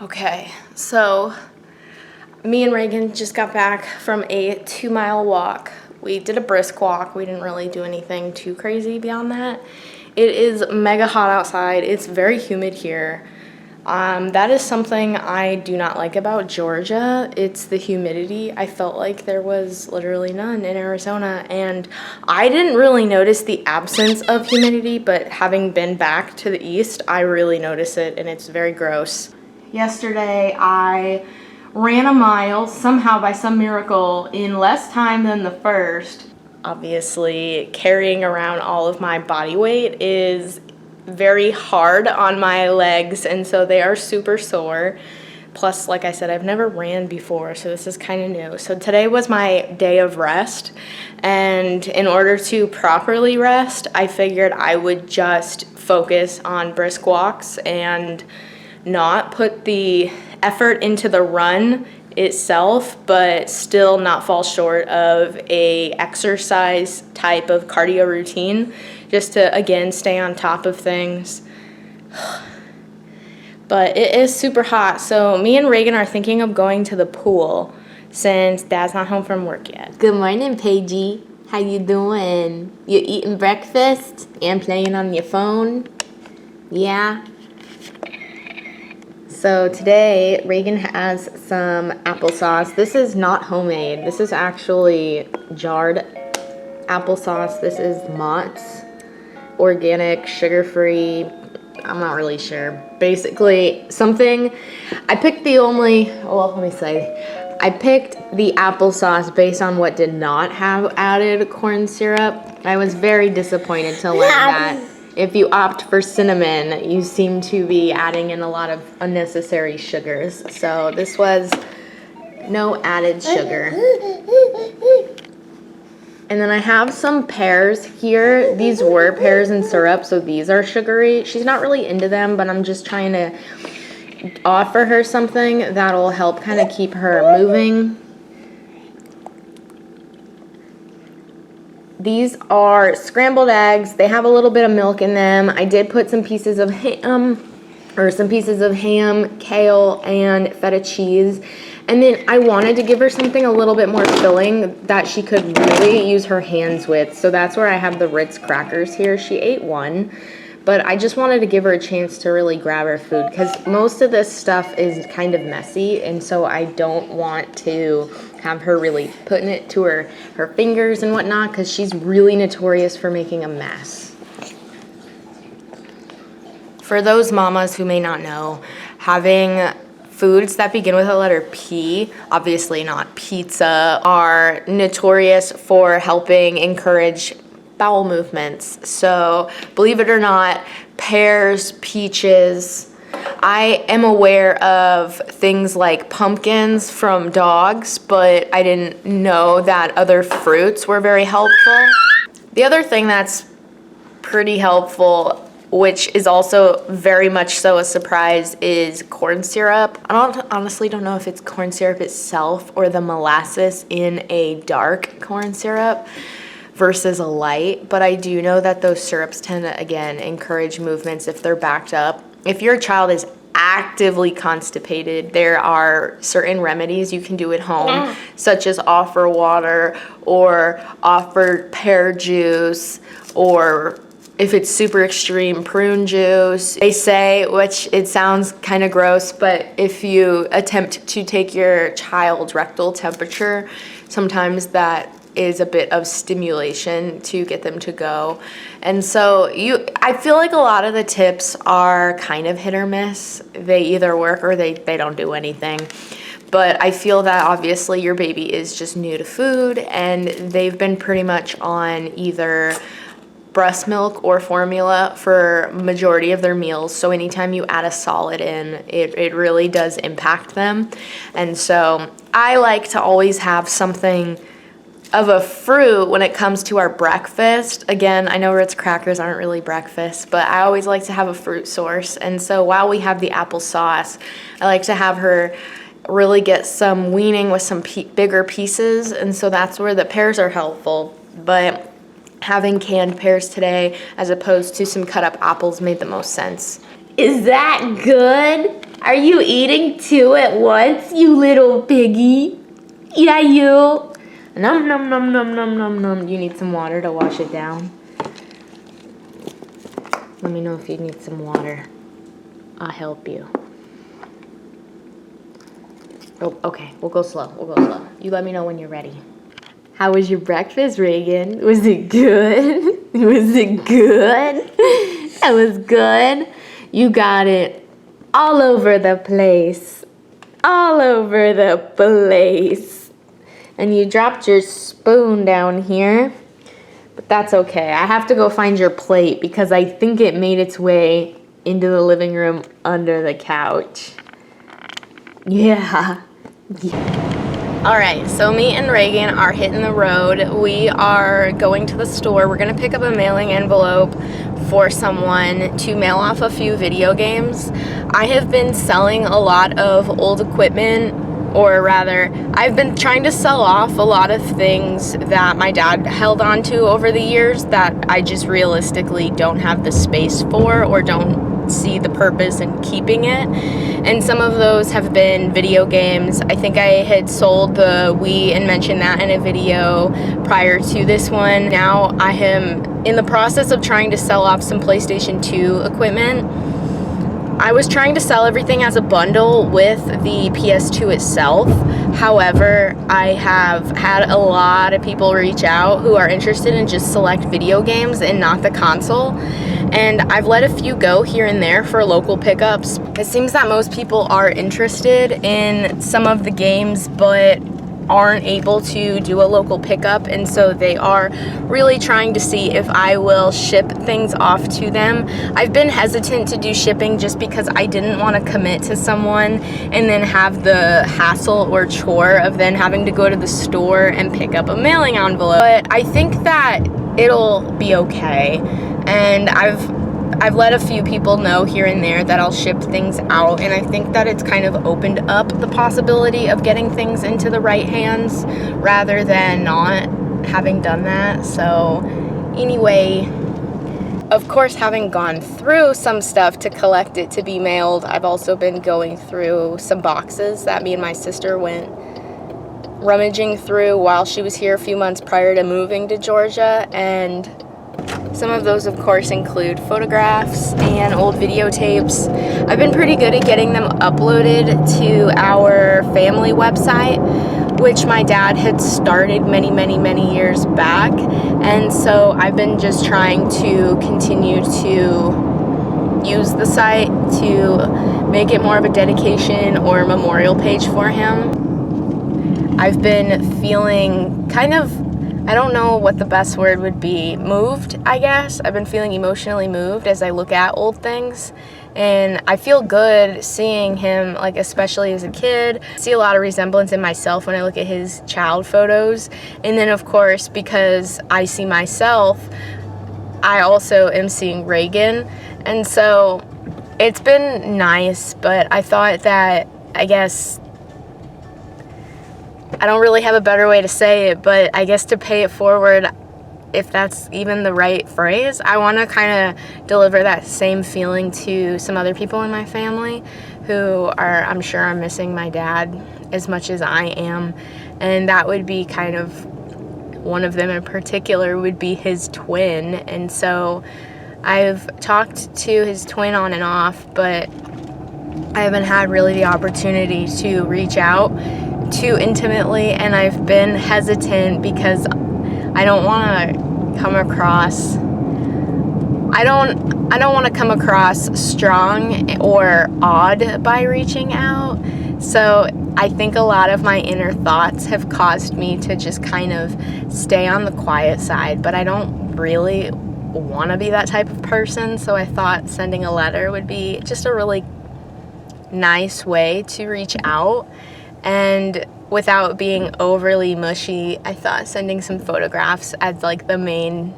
Okay, so me and Raegyn just got back from a 2-mile walk. We did a brisk walk. We didn't really do anything too crazy beyond that. It is mega hot outside. It's very humid here. That is something I do not like about Georgia. It's the humidity. I felt like there was literally none in Arizona, and I didn't really notice the absence of humidity, but having been back to the east, I really notice it, and it's very gross. Yesterday, I ran a mile, somehow by some miracle, in less time than the first. Obviously, carrying around all of my body weight is very hard on my legs, and so they are super sore. Plus, like I said, I've never ran before, so this is kind of new. So today was my day of rest, and in order to properly rest, I figured I would just focus on brisk walks and not put the effort into the run itself, but still not fall short of a exercise type of cardio routine, just to again stay on top of things. But it is super hot, so me and Raegyn are thinking of going to the pool since Dad's not home from work yet. Good morning, Paigey. How you doing? You eating breakfast and playing on your phone? Yeah. So today, Raegyn has some applesauce. This is not homemade. This is actually jarred applesauce. This is Mott's, organic, sugar-free. I'm not really sure. Basically, something, I picked the applesauce based on what did not have added corn syrup. I was very disappointed to learn that if you opt for cinnamon, you seem to be adding in a lot of unnecessary sugars. So this was no added sugar. And then I have some pears here. These were pears in syrup, so these are sugary. She's not really into them, but I'm just trying to offer her something that'll help kind of keep her moving. These are scrambled eggs. They have a little bit of milk in them. I did put some pieces of ham, kale, and feta cheese. And then I wanted to give her something a little bit more filling that she could really use her hands with. So that's where I have the Ritz crackers here. She ate one, but I just wanted to give her a chance to really grab her food because most of this stuff is kind of messy, and so I don't want to have her really putting it to her fingers and whatnot because she's really notorious for making a mess. For those mamas who may not know, having foods that begin with the letter P, obviously not pizza, are notorious for helping encourage bowel movements. So believe it or not, pears, peaches. I am aware of things like pumpkins from dogs, but I didn't know that other fruits were very helpful. The other thing that's pretty helpful, which is also very much so a surprise, is corn syrup. I honestly don't know if it's corn syrup itself or the molasses in a dark corn syrup versus a light, but I do know that those syrups tend to, again, encourage movements if they're backed up. If your child is actively constipated, there are certain remedies you can do at home, such as offer water or offer pear juice, or if it's super extreme, prune juice. They say, which it sounds kind of gross, but if you attempt to take your child's rectal temperature, sometimes that is a bit of stimulation to get them to go. And so I feel like a lot of the tips are kind of hit or miss. They either work or they don't do anything. But I feel that obviously your baby is just new to food and they've been pretty much on either breast milk or formula for majority of their meals. So anytime you add a solid in, it really does impact them. And so I like to always have something of a fruit when it comes to our breakfast. Again, I know Ritz crackers aren't really breakfast, but I always like to have a fruit source. And so while we have the applesauce, I like to have her really get some weaning with some bigger pieces. And so that's where the pears are helpful. But having canned pears today as opposed to some cut up apples made the most sense. Is that good? Are you eating two at once, you little piggy? Yeah, you. Num num num num num num num. You need some water to wash it down. Let me know if you need some water. I'll help you. Oh, okay. We'll go slow. We'll go slow. You let me know when you're ready. How was your breakfast, Raegyn? Was it good? Was it good? That was good. You got it all over the place. All over the place. And you dropped your spoon down here. But that's okay. I have to go find your plate because I think it made its way into the living room under the couch. Yeah. All right, so me and Raegyn are hitting the road. We are going to the store. We're gonna pick up a mailing envelope for someone to mail off a few video games. I have been selling a lot of old equipment, or rather, I've been trying to sell off a lot of things that my dad held on to over the years that I just realistically don't have the space for or don't see the purpose in keeping it. And some of those have been video games. I think I had sold the Wii and mentioned that in a video prior to this one. Now I am in the process of trying to sell off some PlayStation 2 equipment. I was trying to sell everything as a bundle with the PS2 itself. However, I have had a lot of people reach out who are interested in just select video games and not the console. And I've let a few go here and there for local pickups. It seems that most people are interested in some of the games, but aren't able to do a local pickup, and so they are really trying to see if I will ship things off to them. I've been hesitant to do shipping just because I didn't want to commit to someone and then have the hassle or chore of then having to go to the store and pick up a mailing envelope. But I think that it'll be okay, and I've let a few people know here and there that I'll ship things out, and I think that it's kind of opened up the possibility of getting things into the right hands rather than not having done that. So anyway, of course, having gone through some stuff to collect it to be mailed, I've also been going through some boxes that me and my sister went rummaging through while she was here a few months prior to moving to Georgia, and some of those, of course, include photographs and old videotapes. I've been pretty good at getting them uploaded to our family website, which my dad had started many years back. And so I've been just trying to continue to use the site to make it more of a dedication or memorial page for him. I've been feeling kind of, I don't know what the best word would be, moved, I guess. I've been feeling emotionally moved as I look at old things. And I feel good seeing him, like, especially as a kid. I see a lot of resemblance in myself when I look at his child photos. And then, of course, because I see myself, I also am seeing Raegyn. And so it's been nice, but I thought that, I guess, I don't really have a better way to say it, but I guess to pay it forward, if that's even the right phrase, I want to kind of deliver that same feeling to some other people in my family who are, I'm sure, are missing my dad as much as I am. And that would be kind of, one of them in particular would be his twin. And so I've talked to his twin on and off, but I haven't had really the opportunity to reach out too intimately, and I've been hesitant because I don't want to come across I don't want to come across strong or odd by reaching out. So I think a lot of my inner thoughts have caused me to just kind of stay on the quiet side, but I don't really want to be that type of person, so I thought sending a letter would be just a really nice way to reach out. And without being overly mushy, I thought sending some photographs as like the main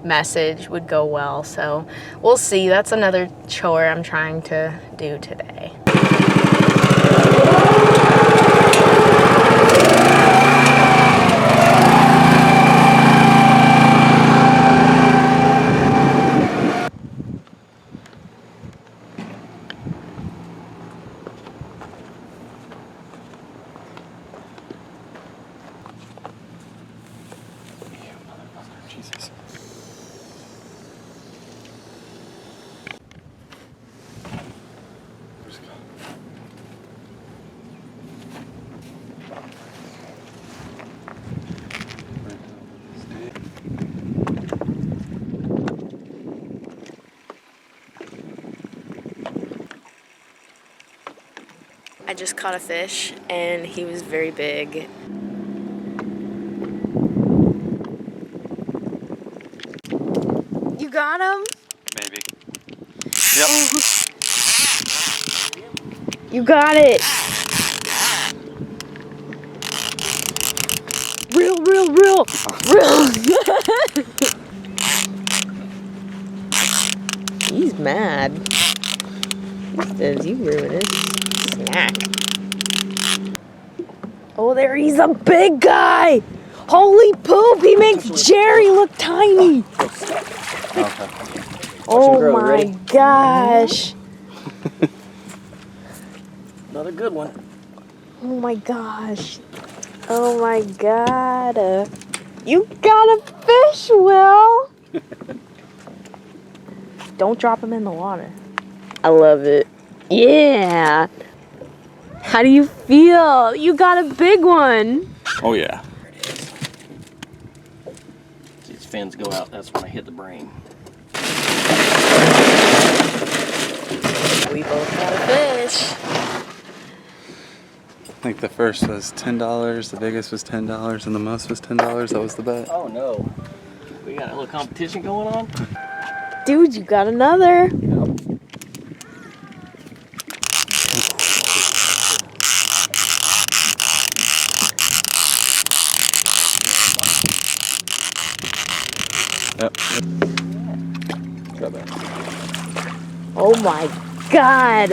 message would go well. So we'll see. That's another chore I'm trying to do today. I just caught a fish and he was very big. You got him? Maybe. Yep. You got it. Real. He's mad. He says you ruined his snack. Oh, there he's a big guy. Holy poop, he makes Jerry look tiny. Okay. Oh my gosh. Another good one. Oh my gosh. Oh my god. You got a fish, Will. Don't drop him in the water. I love it. Yeah. How do you feel? You got a big one. Oh yeah. See its fins go out, that's when I hit the brain. We both got a fish. I think the first was $10, the biggest was $10, and the most was $10. That was the bet. Oh no. We got a little competition going on? Dude, you got another. Yep. Try that. Oh my god.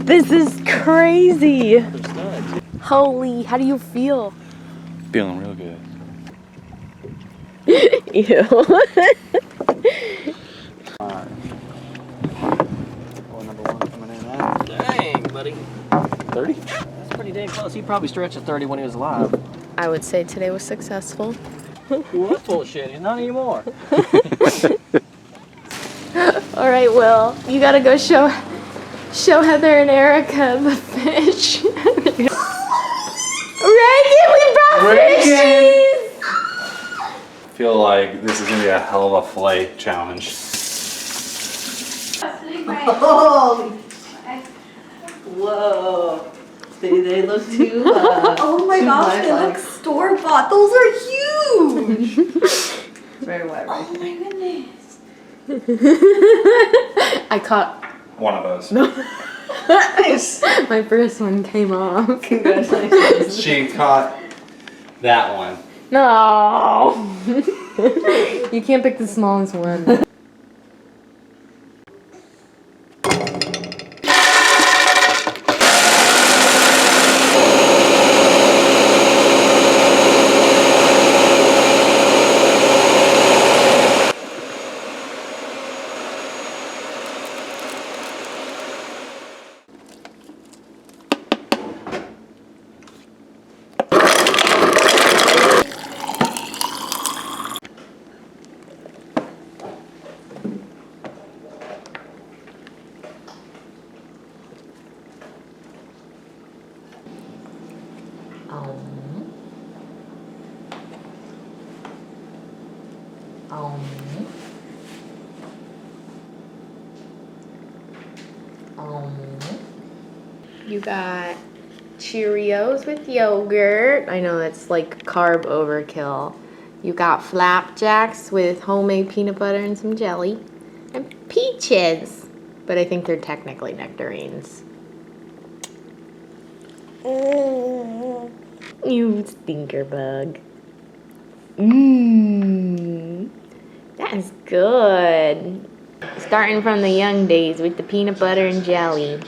This is crazy. Another stud. Holy, how do you feel? Feeling real good. Ew. Oh, number one coming in now. Dang, buddy. 30? That's pretty dang close. He probably stretched at 30 when he was alive. I would say today was successful. He was full of shit. He's not anymore. All right, Will, you gotta go show Heather and Erica the fish. Raegyn, we brought fishies! I feel like this is gonna be a hell of a fillet challenge. Oh, whoa. They look too, oh my gosh, they look store-bought. Those are huge. Very wet, right? Oh my goodness. I caught One of those. Nice. my first one came off. Congratulations. She caught that one. No! You can't pick the smallest one. You got Cheerios with yogurt. I know that's like carb overkill. You got flapjacks with homemade peanut butter and some jelly. And peaches. But I think they're technically nectarines. You stinker bug. That is good. Starting from the young days with the peanut butter and jelly.